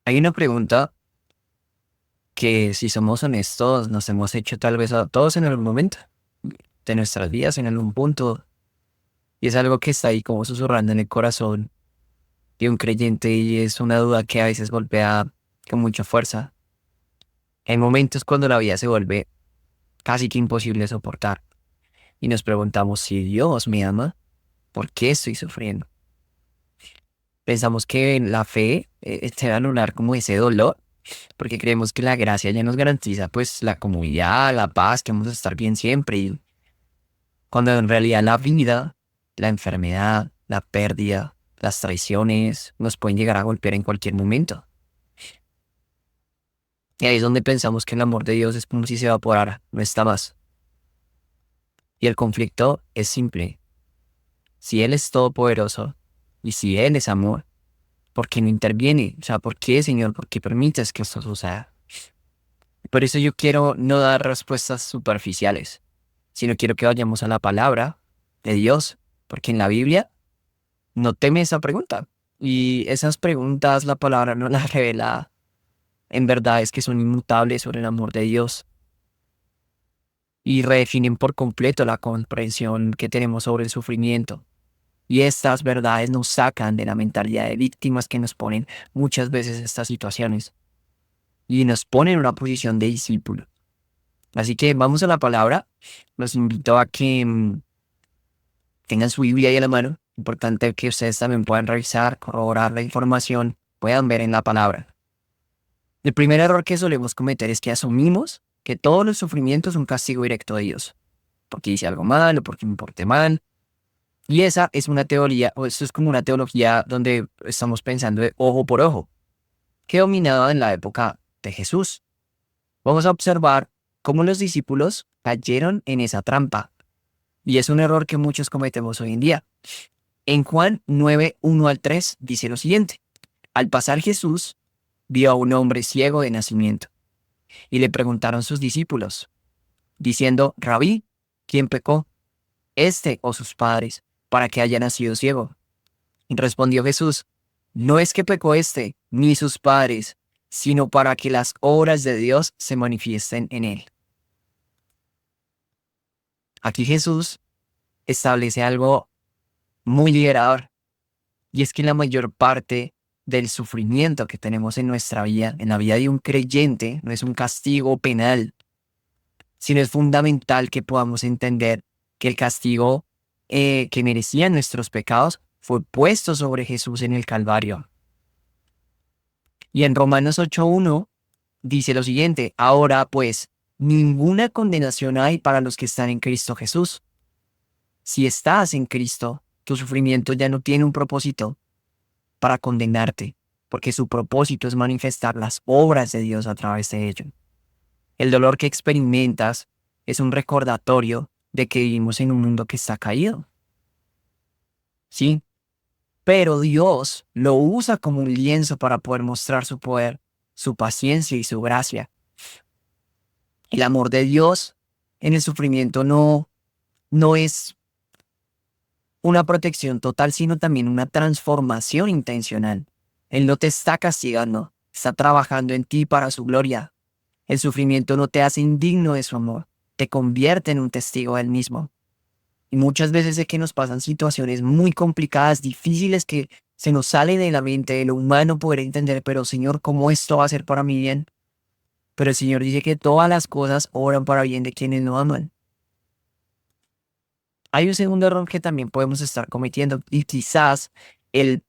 Hay una pregunta que, si somos honestos, nos hemos hecho tal vez a todos en algún momento de nuestras vidas, en algún punto, y es algo que está ahí como susurrando en el corazón de un creyente y es una duda que a veces golpea con mucha fuerza. Hay momentos cuando la vida se vuelve casi que imposible de soportar y nos preguntamos si Dios me ama, ¿por qué estoy sufriendo? Pensamos que la fe te va a anular como ese dolor porque creemos que la gracia ya nos garantiza pues la comodidad, la paz, que vamos a estar bien siempre, y cuando en realidad la vida, la enfermedad, la pérdida, las traiciones nos pueden llegar a golpear en cualquier momento. Y ahí es donde pensamos que el amor de Dios es como si se evaporara, no está más. Y el conflicto es simple. Si Él es todopoderoso y si Él es amor, ¿por qué no interviene? O sea, ¿por qué, Señor? ¿Por qué permites que esto suceda? Por eso yo quiero no dar respuestas superficiales, sino quiero que vayamos a la palabra de Dios, porque en la Biblia no teme esa pregunta. Y esas preguntas la palabra no las revela en verdad, es que son inmutables sobre el amor de Dios y redefinen por completo la comprensión que tenemos sobre el sufrimiento. Y estas verdades nos sacan de la mentalidad de víctimas que nos ponen muchas veces estas situaciones y nos ponen en una posición de discípulo. Así que vamos a la palabra. Los invito a que tengan su Biblia ahí a la mano. Importante que ustedes también puedan revisar, corroborar la información, puedan ver en la palabra. El primer error que solemos cometer es que asumimos que todos los sufrimientos son un castigo directo de Dios, porque hice algo mal o porque me porté mal. Y esa es una teoría, o esto es como una teología donde estamos pensando de ojo por ojo, que dominaba en la época de Jesús. Vamos a observar cómo los discípulos cayeron en esa trampa. Y es un error que muchos cometemos hoy en día. En Juan 9, 1 al 3 dice lo siguiente. Al pasar Jesús vio a un hombre ciego de nacimiento y le preguntaron sus discípulos, diciendo, Rabí, ¿quién pecó, este o sus padres, para que haya nacido ciego? Y respondió Jesús, no es que pecó este ni sus padres, sino para que las obras de Dios se manifiesten en él. Aquí Jesús establece algo muy liberador, y es que la mayor parte del sufrimiento que tenemos en nuestra vida, en la vida de un creyente, no es un castigo penal, sino es fundamental que podamos entender que el castigo que merecían nuestros pecados fue puesto sobre Jesús en el Calvario. Y en Romanos 8:1 dice lo siguiente, ahora pues, ninguna condenación hay para los que están en Cristo Jesús. Si estás en Cristo, tu sufrimiento ya no tiene un propósito para condenarte, porque su propósito es manifestar las obras de Dios a través de ello. El dolor que experimentas es un recordatorio de que vivimos en un mundo que está caído. Sí, pero Dios lo usa como un lienzo para poder mostrar su poder, su paciencia y su gracia. El amor de Dios en el sufrimiento no es una protección total, sino también una transformación intencional. Él no te está castigando, está trabajando en ti para su gloria. El sufrimiento no te hace indigno de su amor, te convierte en un testigo de él mismo. Y muchas veces es que nos pasan situaciones muy complicadas, difíciles, que se nos sale de la mente, de lo humano poder entender, pero Señor, ¿cómo esto va a ser para mi bien? Pero el Señor dice que todas las cosas obran para bien de quienes lo aman. Hay un segundo error que también podemos estar cometiendo, y quizás el,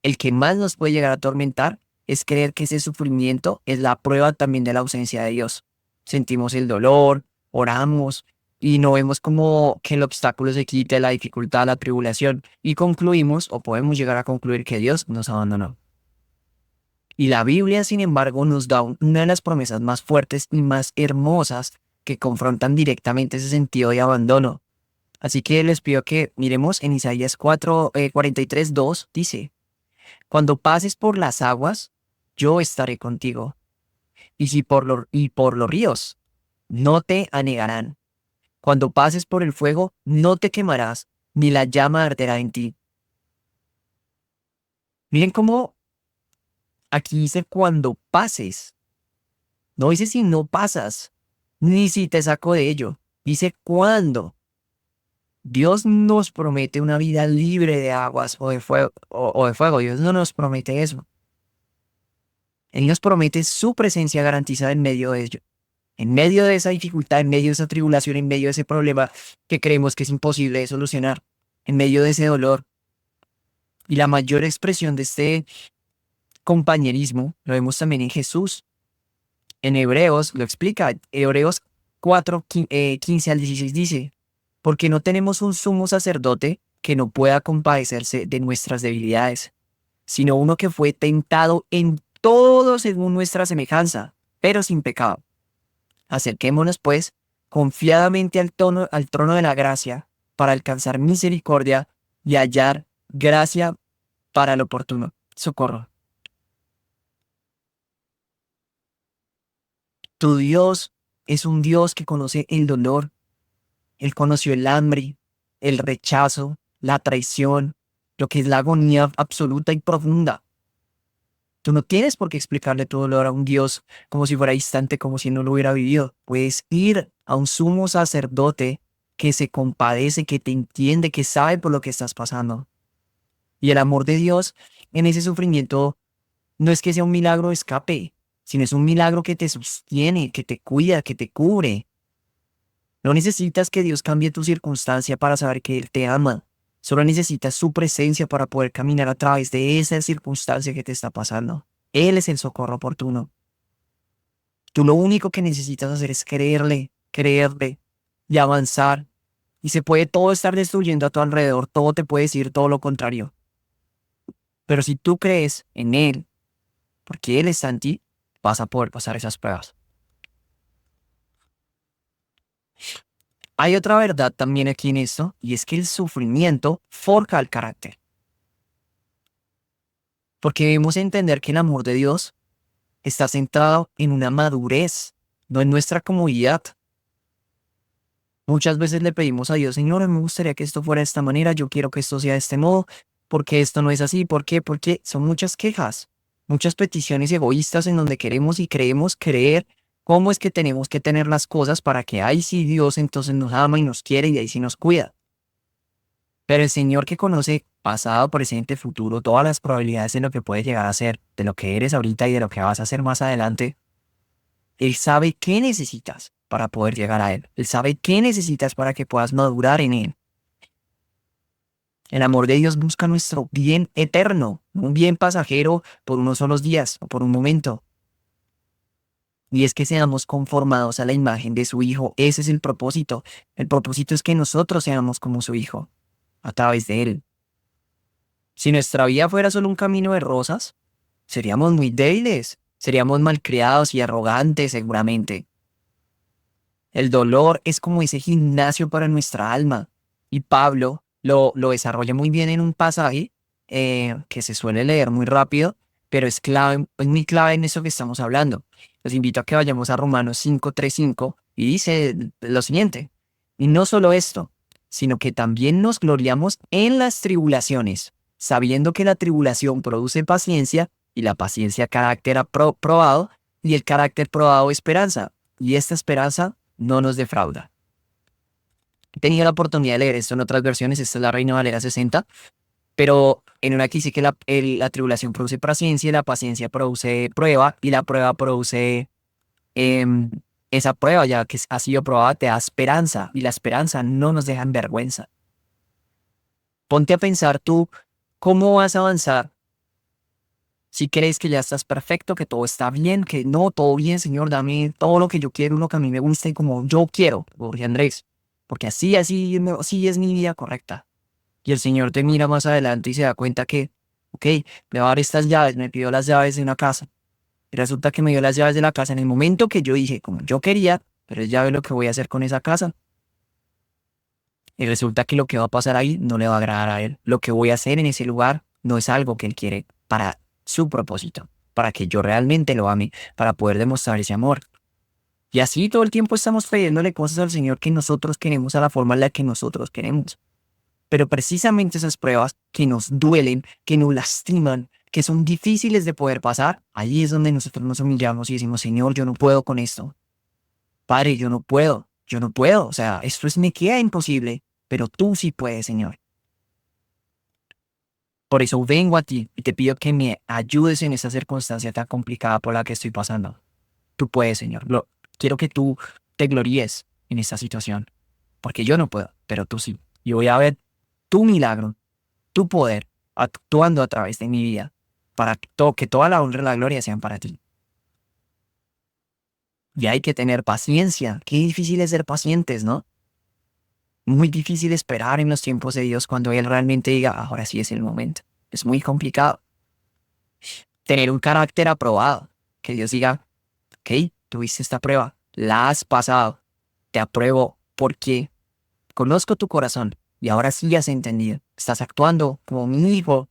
el que más nos puede llegar a atormentar es creer que ese sufrimiento es la prueba también de la ausencia de Dios. Sentimos el dolor, oramos y no vemos como que el obstáculo se quite, la dificultad, la tribulación, y concluimos o podemos llegar a concluir que Dios nos abandonó. Y la Biblia, sin embargo, nos da una de las promesas más fuertes y más hermosas que confrontan directamente ese sentido de abandono. Así que les pido que miremos en Isaías 43:2, dice, cuando pases por las aguas, yo estaré contigo, y si por los ríos, no te anegarán. Cuando pases por el fuego, no te quemarás, ni la llama arderá en ti. Miren cómo Aquí dice cuando pases. No dice si no pasas, ni si te saco de ello. Dice cuándo. Dios nos promete una vida libre de aguas o de fuego, o de fuego. Dios no nos promete eso. Él nos promete su presencia garantizada en medio de ello. En medio de esa dificultad, en medio de esa tribulación, en medio de ese problema que creemos que es imposible de solucionar, en medio de ese dolor. Y la mayor expresión de este compañerismo lo vemos también en Jesús. En Hebreos lo explica. Hebreos 4, 15 al 16 dice: porque no tenemos un sumo sacerdote que no pueda compadecerse de nuestras debilidades, sino uno que fue tentado en todo según nuestra semejanza, pero sin pecado. Acerquémonos, pues, confiadamente al trono de la gracia, para alcanzar misericordia y hallar gracia para el oportuno socorro. Tu Dios es un Dios que conoce el dolor. Él conoció el hambre, el rechazo, la traición, lo que es la agonía absoluta y profunda. Tú no tienes por qué explicarle tu dolor a un Dios como si fuera distante, como si no lo hubiera vivido. Puedes ir a un sumo sacerdote que se compadece, que te entiende, que sabe por lo que estás pasando. Y el amor de Dios en ese sufrimiento no es que sea un milagro de escape, sino es un milagro que te sostiene, que te cuida, que te cubre. No necesitas que Dios cambie tu circunstancia para saber que Él te ama. Solo necesitas su presencia para poder caminar a través de esa circunstancia que te está pasando. Él es el socorro oportuno. Tú lo único que necesitas hacer es creerle y avanzar. Y se puede todo estar destruyendo a tu alrededor, todo te puede decir todo lo contrario. Pero si tú crees en Él, porque Él está en ti, vas a poder pasar esas pruebas. Hay otra verdad también aquí en esto, y es que el sufrimiento forja el carácter. Porque debemos entender que el amor de Dios está centrado en una madurez, no en nuestra comodidad. Muchas veces le pedimos a Dios: Señor, me gustaría que esto fuera de esta manera, yo quiero que esto sea de este modo, porque esto no es así, ¿por qué? Porque son muchas quejas, muchas peticiones egoístas en donde queremos y creemos creer cómo es que tenemos que tener las cosas para que ahí sí Dios entonces nos ama y nos quiere y ahí sí nos cuida. Pero el Señor, que conoce pasado, presente, futuro, todas las probabilidades de lo que puedes llegar a ser, de lo que eres ahorita y de lo que vas a hacer más adelante, Él sabe qué necesitas para poder llegar a Él. Él sabe qué necesitas para que puedas madurar en Él. El amor de Dios busca nuestro bien eterno, no un bien pasajero por unos solos días o por un momento. Y es que seamos conformados a la imagen de su Hijo. Ese es el propósito. El propósito es que nosotros seamos como su Hijo, a través de Él. Si nuestra vida fuera solo un camino de rosas, seríamos muy débiles, seríamos malcriados y arrogantes seguramente. El dolor es como ese gimnasio para nuestra alma. Y Pablo lo desarrolla muy bien en un pasaje que se suele leer muy rápido, pero es muy clave en eso que estamos hablando. Los invito a que vayamos a Romanos 5:3-5 y dice lo siguiente: y no solo esto, sino que también nos gloriamos en las tribulaciones, sabiendo que la tribulación produce paciencia, y la paciencia carácter probado, y el carácter probado esperanza, y esta esperanza no nos defrauda. He tenido la oportunidad de leer esto en otras versiones, esta es la Reina Valera 60, pero en una que dice que la tribulación produce paciencia, la paciencia produce prueba, y la prueba produce esa prueba, ya que ha sido probada, te da esperanza, y la esperanza no nos deja en vergüenza. Ponte a pensar tú, ¿cómo vas a avanzar si crees que ya estás perfecto, que todo está bien, que no, todo bien, Señor, dame todo lo que yo quiero, lo que a mí me gusta y como yo quiero, Jorge Andrés? Porque así es mi vida correcta. Y el Señor te mira más adelante y se da cuenta que, ok, me va a dar estas llaves, me pidió las llaves de una casa. Y resulta que me dio las llaves de la casa en el momento que yo dije, como yo quería, pero ya ve lo que voy a hacer con esa casa. Y resulta que lo que va a pasar ahí no le va a agradar a Él. Lo que voy a hacer en ese lugar no es algo que Él quiere para su propósito, para que yo realmente lo ame, para poder demostrar ese amor. Y así todo el tiempo estamos pidiéndole cosas al Señor que nosotros queremos a la forma en la que nosotros queremos. Pero precisamente esas pruebas que nos duelen, que nos lastiman, que son difíciles de poder pasar, ahí es donde nosotros nos humillamos y decimos, Señor, yo no puedo con esto. Padre, yo no puedo. O sea, me queda imposible, pero tú sí puedes, Señor. Por eso vengo a ti y te pido que me ayudes en esta circunstancia tan complicada por la que estoy pasando. Tú puedes, Señor. Quiero que tú te gloríes en esta situación, porque yo no puedo, pero tú sí. Y voy a ver tu milagro, tu poder, actuando a través de mi vida, para que toda la honra y la gloria sean para ti. Y hay que tener paciencia. Qué difícil es ser pacientes, ¿no? Muy difícil esperar en los tiempos de Dios cuando Él realmente diga, ahora sí es el momento. Es muy complicado. Tener un carácter aprobado. Que Dios diga, ok, tuviste esta prueba, la has pasado, te apruebo porque conozco tu corazón y ahora sí has entendido. Estás actuando como mi hijo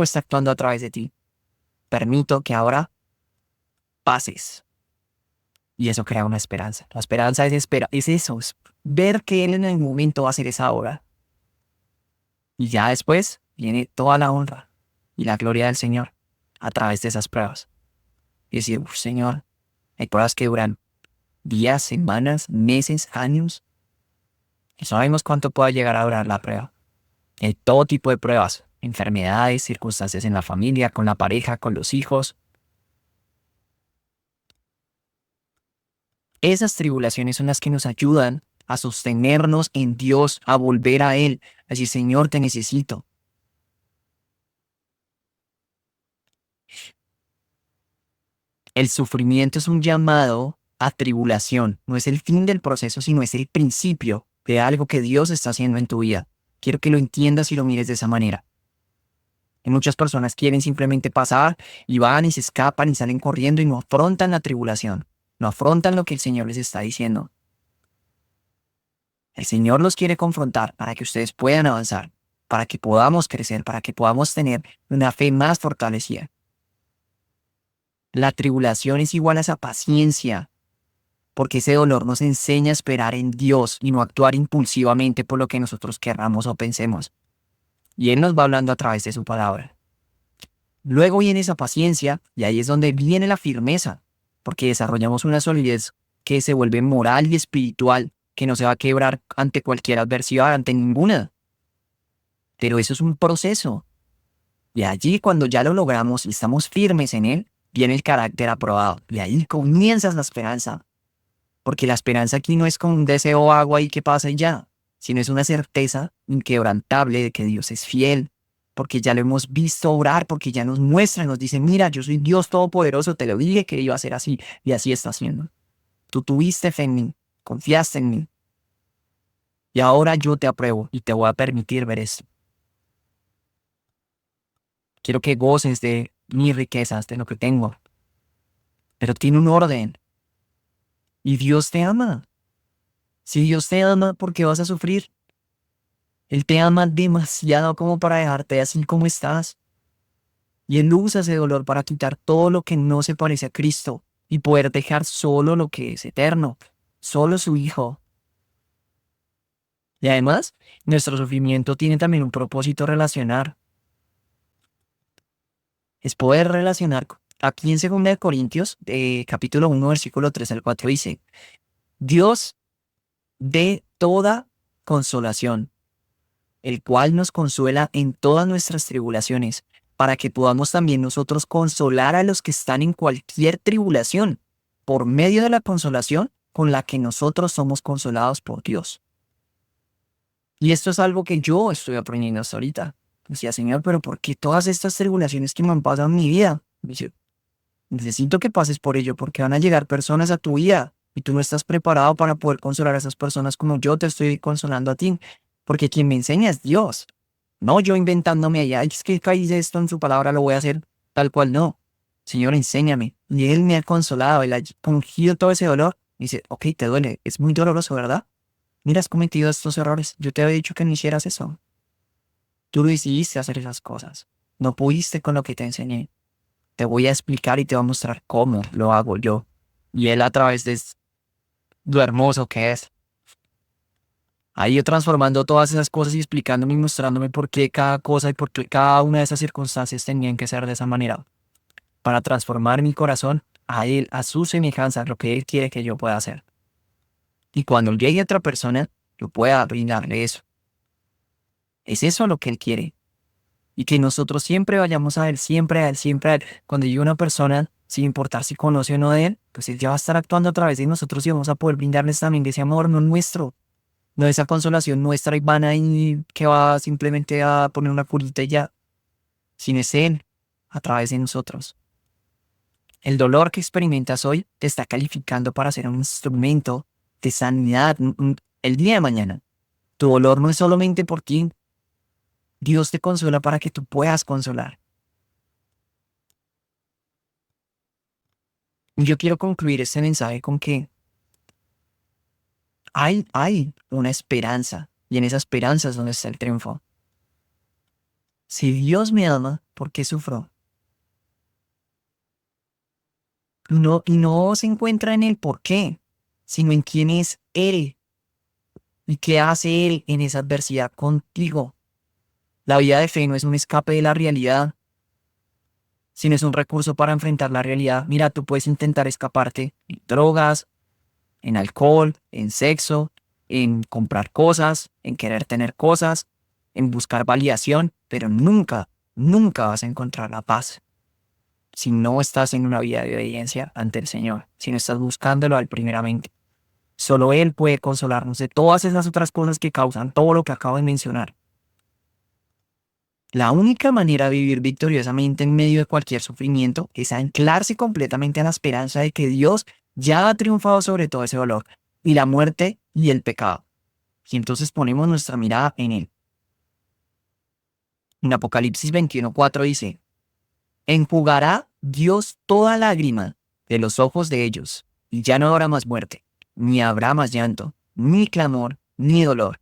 está actuando a través de ti. Permito que ahora pases. Y eso crea una esperanza. La esperanza es eso, es ver que Él en el momento va a hacer esa obra. Y ya después viene toda la honra y la gloria del Señor a través de esas pruebas. Y decir, Señor, hay pruebas que duran días, semanas, meses, años. Y sabemos cuánto puede llegar a durar la prueba. Hay todo tipo de pruebas, enfermedades, circunstancias en la familia, con la pareja, con los hijos. Esas tribulaciones son las que nos ayudan a sostenernos en Dios, a volver a Él, a decir, Señor, te necesito. El sufrimiento es un llamado a tribulación. No es el fin del proceso, sino es el principio de algo que Dios está haciendo en tu vida. Quiero que lo entiendas y lo mires de esa manera. Y muchas personas quieren simplemente pasar y van y se escapan y salen corriendo y no afrontan la tribulación. No afrontan lo que el Señor les está diciendo. El Señor los quiere confrontar para que ustedes puedan avanzar, para que podamos crecer, para que podamos tener una fe más fortalecida. La tribulación es igual a esa paciencia, porque ese dolor nos enseña a esperar en Dios y no actuar impulsivamente por lo que nosotros querramos o pensemos. Y Él nos va hablando a través de su palabra. Luego viene esa paciencia y ahí es donde viene la firmeza, porque desarrollamos una solidez que se vuelve moral y espiritual, que no se va a quebrar ante cualquier adversidad, ante ninguna. Pero eso es un proceso. Y allí cuando ya lo logramos y estamos firmes en él, viene el carácter aprobado. Y ahí comienza la esperanza. Porque la esperanza aquí no es con un deseo agua y que pasa y ya, sino es una certeza inquebrantable de que Dios es fiel, porque ya lo hemos visto obrar, porque ya nos muestra, nos dice, mira, yo soy Dios Todopoderoso, te lo dije que iba a ser así, y así está haciendo. Tú tuviste fe en mí, confiaste en mí, y ahora yo te apruebo y te voy a permitir ver esto. Quiero que goces de mis riquezas, de lo que tengo, pero tiene un orden, y Dios te ama. Si Dios te ama, ¿por qué vas a sufrir? Él te ama demasiado como para dejarte así como estás. Y Él usa ese dolor para quitar todo lo que no se parece a Cristo y poder dejar solo lo que es eterno, solo su Hijo. Y además, nuestro sufrimiento tiene también un propósito relacionar. Es poder relacionar. Aquí en 2 Corintios, capítulo 1, versículo 3 al 4 dice, Dios de toda consolación, el cual nos consuela en todas nuestras tribulaciones, para que podamos también nosotros consolar a los que están en cualquier tribulación, por medio de la consolación con la que nosotros somos consolados por Dios. Y esto es algo que yo estoy aprendiendo hasta ahorita. Decía, Señor, pero ¿por qué todas estas tribulaciones que me han pasado en mi vida? Dice, necesito que pases por ello, porque van a llegar personas a tu vida y tú no estás preparado para poder consolar a esas personas como yo te estoy consolando a ti. Porque quien me enseña es Dios. No yo inventándome allá, es que caí de esto en su palabra, lo voy a hacer tal cual, no. Señor, enséñame. Y Él me ha consolado, Él ha ungido todo ese dolor. Y dice, ok, te duele, es muy doloroso, ¿verdad? Mira, has cometido estos errores. Yo te había dicho que no hicieras eso. Tú decidiste hacer esas cosas. No pudiste con lo que te enseñé. Te voy a explicar y te voy a mostrar cómo lo hago yo. Y Él a través de lo hermoso que es, Ahí yo transformando todas esas cosas y explicándome y mostrándome por qué cada cosa y por qué cada una de esas circunstancias tenían que ser de esa manera, para transformar mi corazón a Él, a su semejanza, lo que Él quiere que yo pueda hacer. Y cuando llegue otra persona, yo pueda brindarle eso. Es eso lo que Él quiere. Y que nosotros siempre vayamos a Él, siempre a Él, siempre a Él. Cuando llegue una persona, sin importar si conoce o no de Él, pues Él ya va a estar actuando a través de nosotros y vamos a poder brindarles también de ese amor, no nuestro, no esa consolación nuestra y vana y que va simplemente a poner una curita y ya, sino es Él a través de nosotros. El dolor que experimentas hoy te está calificando para ser un instrumento de sanidad el día de mañana. Tu dolor no es solamente por ti. Dios te consuela para que tú puedas consolar. Y yo quiero concluir este mensaje con que hay una esperanza, y en esa esperanza es donde está el triunfo. Si Dios me ama, ¿por qué sufro? No, y no se encuentra en el por qué, sino en quién es Él y qué hace Él en esa adversidad contigo. La vida de fe no es un escape de la realidad, sino es un recurso para enfrentar la realidad. Mira, tú puedes intentar escaparte en drogas, en alcohol, en sexo, en comprar cosas, en querer tener cosas, en buscar validación, pero nunca, nunca vas a encontrar la paz si no estás en una vida de obediencia ante el Señor, si no estás buscándolo a Él primeramente. Solo Él puede consolarnos de todas esas otras cosas que causan todo lo que acabo de mencionar. La única manera de vivir victoriosamente en medio de cualquier sufrimiento es anclarse completamente a la esperanza de que Dios ya ha triunfado sobre todo ese dolor y la muerte y el pecado. Y entonces ponemos nuestra mirada en Él. En Apocalipsis 21:4 dice, enjugará Dios toda lágrima de los ojos de ellos, y ya no habrá más muerte, ni habrá más llanto, ni clamor, ni dolor,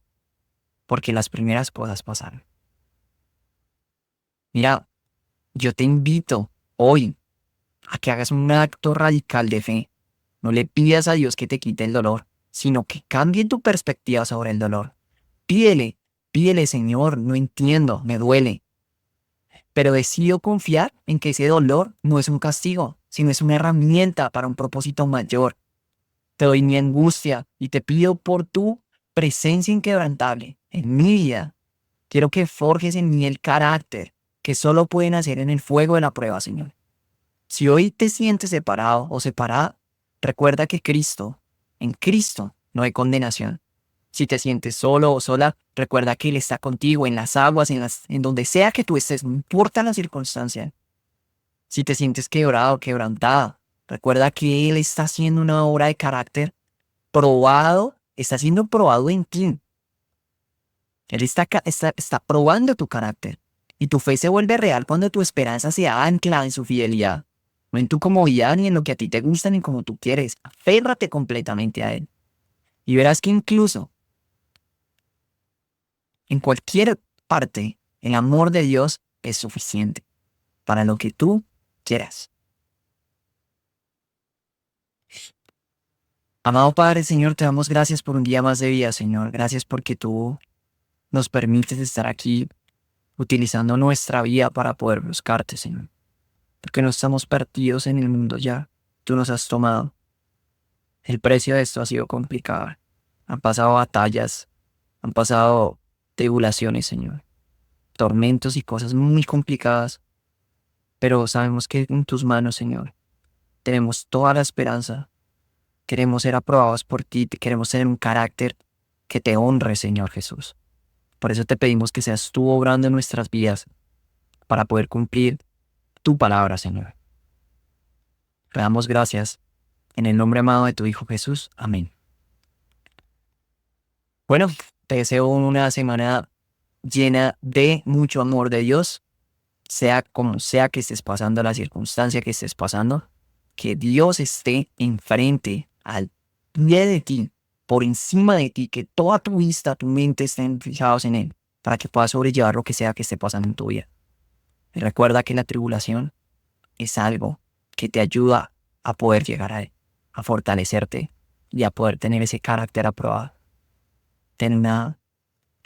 porque las primeras cosas pasaron. Mira, yo te invito hoy a que hagas un acto radical de fe. No le pidas a Dios que te quite el dolor, sino que cambie tu perspectiva sobre el dolor. Pídele, pídele, Señor, no entiendo, me duele. Pero decido confiar en que ese dolor no es un castigo, sino es una herramienta para un propósito mayor. Te doy mi angustia y te pido por tu presencia inquebrantable en mi vida. Quiero que forjes en mí el carácter que solo pueden hacer en el fuego de la prueba, Señor. Si hoy te sientes separado o separada, recuerda que en Cristo no hay condenación. Si te sientes solo o sola, recuerda que Él está contigo en las aguas, en donde sea que tú estés, no importa la circunstancia. Si te sientes quebrado o quebrantada, recuerda que Él está haciendo una obra de carácter probado, está siendo probado en ti. Él está probando tu carácter. Y tu fe se vuelve real cuando tu esperanza se ancla en su fidelidad. No en tu comodidad, ni en lo que a ti te gusta, ni como tú quieres. Aférrate completamente a Él. Y verás que incluso en cualquier parte, el amor de Dios es suficiente para lo que tú quieras. Amado Padre, Señor, te damos gracias por un día más de vida, Señor. Gracias porque tú nos permites estar aquí utilizando nuestra vida para poder buscarte, Señor. Porque no estamos perdidos en el mundo ya. Tú nos has tomado. El precio de esto ha sido complicado. Han pasado batallas, han pasado tribulaciones, Señor. Tormentos y cosas muy complicadas. Pero sabemos que en tus manos, Señor, tenemos toda la esperanza. Queremos ser aprobados por ti. Queremos tener un carácter que te honre, Señor Jesús. Por eso te pedimos que seas tú obrando en nuestras vidas para poder cumplir tu palabra, Señor. Te damos gracias en el nombre amado de tu Hijo Jesús. Amén. Bueno, te deseo una semana llena de mucho amor de Dios, sea como sea que estés pasando, la circunstancia que estés pasando, que Dios esté enfrente, al pie de ti, por encima de ti, que toda tu vista, tu mente estén fijados en Él, para que puedas sobrellevar lo que sea que esté pasando en tu vida. Y recuerda que la tribulación es algo que te ayuda a poder llegar a Él, a fortalecerte y a poder tener ese carácter aprobado. Ten una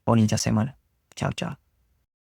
bonita semana. Chao, chao.